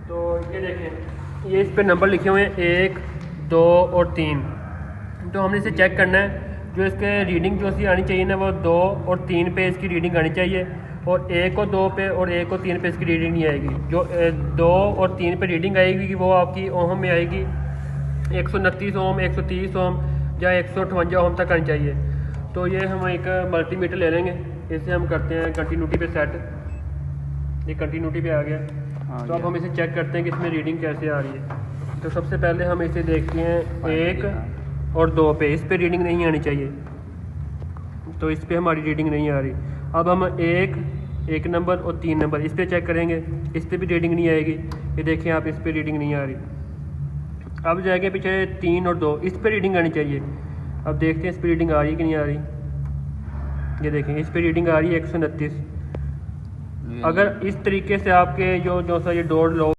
तो ये देखें, ये इस पे नंबर लिखे हुए हैं 1, 2 और 3। तो हमने इसे चेक करना है। जो इसके रीडिंग जो सी आनी चाहिए ना, वो 2 और 3 पे इसकी रीडिंग आनी चाहिए, और 1 और 2 पे और 1 और 3 पे इसकी रीडिंग नहीं आएगी। जो 2 और 3 पे रीडिंग आएगी वो आपकी ओम में आएगी 129 ओम, 130 ओम या 158 ओम तक आनी चाहिए। तो ये हम एक मल्टीमीटर ले लेंगे, इसे हम करते हैं कंटिन्यूटी पे सेट। ये कंटिन्यूटी पे आ गया। तो अब हम इसे चेक करते हैं कि इसमें रीडिंग कैसे आ रही है। तो सबसे पहले हम इसे देखते हैं 1 और 2 पे, इस पे रीडिंग नहीं आनी चाहिए, तो इस पे हमारी रीडिंग नहीं आ रही। अब हम 1 नंबर और 3 नंबर इस पे चेक करेंगे, इस पे भी रीडिंग नहीं आएगी। ये देखें आप, इस पे रीडिंग नहीं आ रही। अब जाएंगे पीछे 3 और 2, इस पे रीडिंग आनी चाहिए। अब देखते हैं इस पे रीडिंग आ रही है कि नहीं आ रही। ये देखें, इस पे रीडिंग आ रही है 129। अगर इस तरीके से आपके जो सा ये डोर लो